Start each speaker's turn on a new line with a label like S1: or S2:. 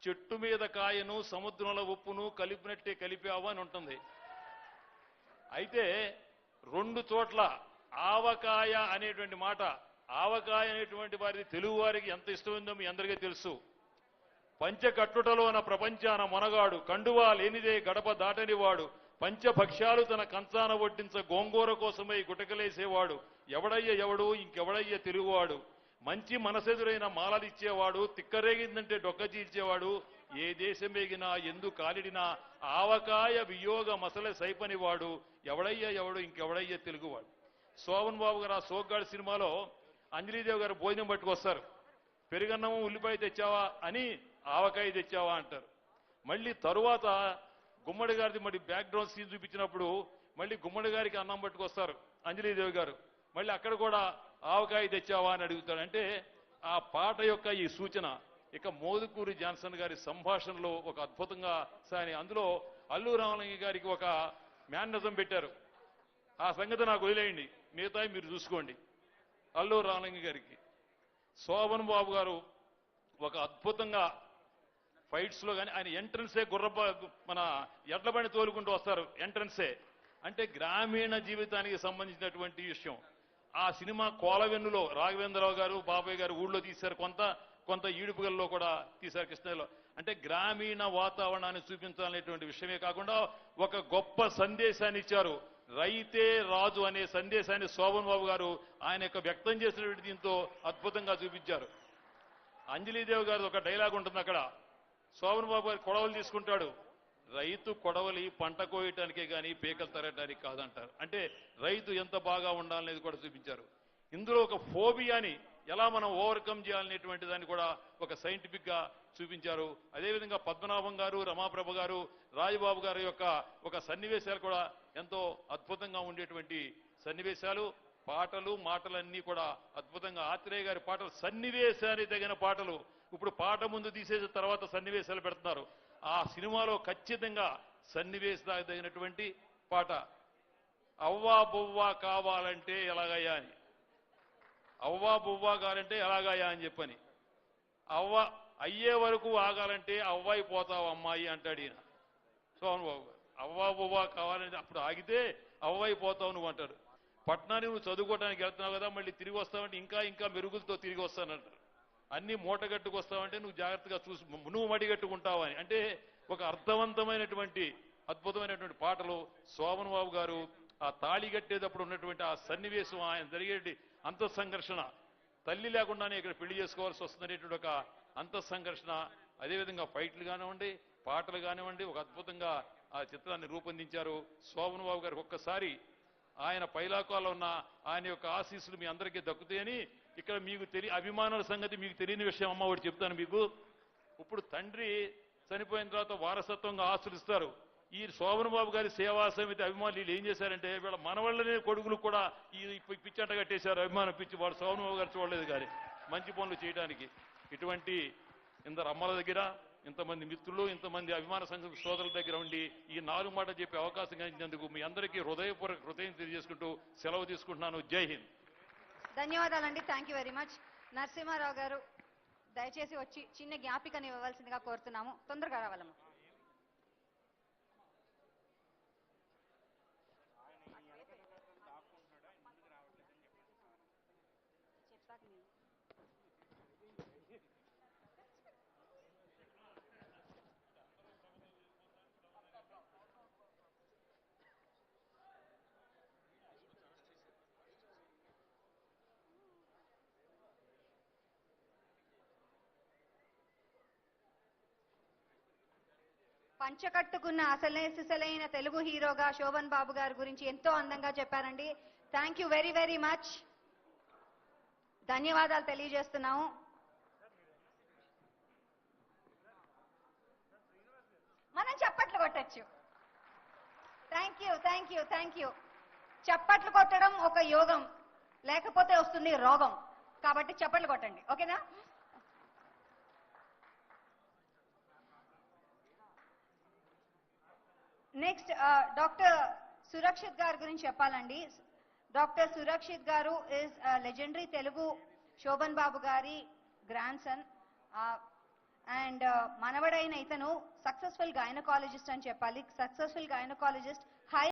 S1: చెట్టు మీద కాయను సముద్రంలో ఉప్పును కలిపినట్టే కలిపావు అని ఉంటుంది. అయితే రెండు చోట్ల ఆవకాయ అనేటువంటి మాట, ఆవకాయ అనేటువంటి వారి తెలుగు వారికి ఎంత ఇష్టమైందో మీ అందరికీ తెలుసు. పంచకట్టుటలోన ప్రపంచాన మొనగాడు, కండువా లేనిదే గడప దాటనివాడు, పంచభక్ష్యాలు తన కంచాన వడ్డించ గోంగూర కోసమై గుటకలేసేవాడు, ఎవడు ఇంకెవడయ్య తెలుగువాడు, మంచి మనసెదురైన మాలలిచ్చేవాడు, తిక్కరేగిందంటే డొక్క చీల్చేవాడు, ఏ దేశమేగినా ఎందు కాలిడినా ఆవకాయ వియోగ మసల సైపనివాడు, ఎవడు ఇంకెవడయ్య తెలుగువాడు. శోభన్ బాబు గారు ఆ సోగ్గాడు సినిమాలో అంజలీదేవి గారు భోజనం పట్టుకొస్తారు. పెరుగన్నము ఉల్లిపాయ తెచ్చావా అని ఆవకాయ తెచ్చావా అంటారు. మళ్ళీ తరువాత గుమ్మడి గారిది మరి బ్యాక్గ్రౌండ్ సీన్ చూపించినప్పుడు మళ్ళీ గుమ్మడి గారికి అన్నం పట్టుకొస్తారు అంజలీదేవి గారు. మళ్ళీ అక్కడ కూడా ఆవకాయ తెచ్చావా అని అడుగుతాడు. అంటే ఆ పాట యొక్క ఈ సూచన ఇక మోదుకూరి జాన్సన్ గారి సంభాషణలో ఒక అద్భుతంగా సాని. అందులో అల్లు రామలింగ గారికి ఒక మేనరిజం పెట్టారు. ఆ సంగతి నాకు వదిలేయండి, మిగతా మీరు చూసుకోండి. అల్లు రామలింగ గారికి శోభన్ బాబు గారు ఒక అద్భుతంగా ఫైట్స్ లో కానీ ఆయన ఎంట్రన్సే మన ఎడ్ల బండి తోలుకుంటూ వస్తారు. ఎంట్రన్సే అంటే గ్రామీణ జీవితానికి సంబంధించినటువంటి విషయం. ఆ సినిమా కోలవెన్నులో రాఘవేంద్రరావు గారు బాబాయ్ గారు ఊళ్ళో తీశారు, కొంత ఈడుపుగల్లో కూడా తీశారు కృష్ణలో. అంటే గ్రామీణ వాతావరణాన్ని చూపించాలనేటువంటి విషయమే కాకుండా ఒక గొప్ప సందేశాన్ని ఇచ్చారు. రైతే రాజు అనే సందేశాన్ని శోభన్ బాబు గారు ఆయన యొక్క వ్యక్తం చేసినటువంటి దీంతో అద్భుతంగా చూపించారు. అంజలీదేవి గారు ఒక డైలాగ్ ఉంటుంది అక్కడ. శోభన్ బాబు గారు కొడవలు తీసుకుంటాడు. రైతు కొడవలి పంట కోయటానికే కానీ పీకలు తరగటానికి కాదంటారు. అంటే రైతు ఎంత బాగా ఉండాలనేది కూడా చూపించారు. ఇందులో ఒక ఫోబియాని ఎలా మనం ఓవర్కమ్ చేయాలనేటువంటి దాన్ని కూడా ఒక సైంటిఫిక్ గా చూపించారు. అదేవిధంగా పద్మనాభం గారు, రమాప్రభ గారు, రాజబాబు గారి యొక్క ఒక సన్నివేశాలు కూడా ఎంతో అద్భుతంగా ఉండేటువంటి సన్నివేశాలు. పాటలు మాటలన్నీ కూడా అద్భుతంగా. ఆత్రేయ గారి పాటలు సన్నివేశానికి తగిన పాటలు. ఇప్పుడు పాట ముందు తీసేసిన తర్వాత సన్నివేశాలు పెడుతున్నారు. ఆ సినిమాలో ఖచ్చితంగా సన్నివేశానికి తగినటువంటి పాట. అవ్వా బొవ్వా కావాలంటే ఎలాగయ్యా అని, అవ్వా బొవ్వా కావాలంటే ఎలాగయ్యా అని చెప్పని, అవ్వ అయ్యే వరకు ఆగాలంటే అవ్వాయి పోతావు అమ్మాయి అంటాడు ఈయన శోభన్ బాబు గారు. అవ్వా బొవ్వా కావాలంటే అప్పుడు ఆగితే అవ్వాయి పోతావు నువ్వు అంటాడు. పట్టణానికి నువ్వు చదువుకోవడానికి వెళ్తున్నావు కదా, మళ్ళీ తిరిగి వస్తావంటే ఇంకా మెరుగులతో తిరిగి వస్తానంటారు. అన్ని మూటగట్టుకు వస్తావంటే నువ్వు జాగ్రత్తగా చూసి నువ్వు మడిగట్టుకుంటావు అని. అంటే ఒక అర్థవంతమైనటువంటి అద్భుతమైనటువంటి పాటలు. శోభన్ బాబు గారు ఆ తాళి కట్టేటప్పుడు ఉన్నటువంటి ఆ సన్నివేశం, ఆయన జరిగేటి అంతఃసంఘర్షణ, తల్లి లేకుండానే ఇక్కడ పెళ్లి చేసుకోవాల్సి వస్తుందనేటువంటి ఒక అంతఃసంఘర్షణ, అదేవిధంగా ఫైట్లు కానివ్వండి, పాటలు కానివ్వండి, ఒక అద్భుతంగా ఆ చిత్రాన్ని రూపొందించారు. శోభన్ బాబు గారికి ఒక్కసారి ఆయన పైలాకాలో ఉన్న ఆయన యొక్క ఆశీస్సులు మీ అందరికీ దక్కుతాయని ఇక్కడ మీకు అభిమానుల సంగతి మీకు తెలియని విషయం అమ్మ ఒకటి చెప్తాను మీకు. ఇప్పుడు తండ్రి చనిపోయిన తర్వాత వారసత్వంగా ఆస్తులు ఇస్తారు. ఈ శోభన్ బాబు గారి సేవా సమితి అభిమానులు వీళ్ళు ఏం చేశారంటే వీళ్ళ మనవళ్ళనే కొడుకులు కూడా ఈ పిచ్చంట కట్టేశారు. అభిమానం పిచ్చి. వాడు శోభన్ బాబు గారు చూడలేదు కానీ మంచి పనులు చేయడానికి. ఇటువంటి ఇందరు అమ్మల దగ్గర ఇంతమంది మిత్రులు, ఇంతమంది అభిమాన సంఘ సోదరుల దగ్గర ఉండి ఈ 4 మాటలు చెప్పే అవకాశం కలిగినందుకు మీ అందరికీ హృదయపూర్వక హృదయం తెలియజేసుకుంటూ సెలవు తీసుకుంటున్నాను. జై హింద్.
S2: ధన్యవాదాలండి. Thank you very much. Narasimharao గారు దయచేసి వచ్చి చిన్న జ్ఞాపికని ఇవ్వవలసిందిగా కోరుతున్నాము. తొందరగా రావాలమ్మా. పంచకట్టుకున్న అసలైన తెలుగు హీరోగా శోభన్ బాబు గారి గురించి ఎంతో అందంగా చెప్పారండి. Thank you very very much. ధన్యవాదాలు తెలియజేస్తున్నాము. మనం చప్పట్లు కొట్టచ్చు. Thank you. చప్పట్లు కొట్టడం ఒక యోగం, లేకపోతే వస్తుంది రోగం. కాబట్టి చప్పట్లు కొట్టండి, ఓకేనా? నెక్స్ట్ డాక్టర్ సురక్షిత్ గారి గురించి చెప్పాలండి. డాక్టర్ సురక్షిత్ గారు ఇస్ లెజెండరీ తెలుగు శోభన్ బాబు గారి గ్రాండ్ సన్. అండ్ మనవడైన ఇతను సక్సెస్ఫుల్ గైనకాలజిస్ట్ అని చెప్పాలి. Successful gynaecologist, high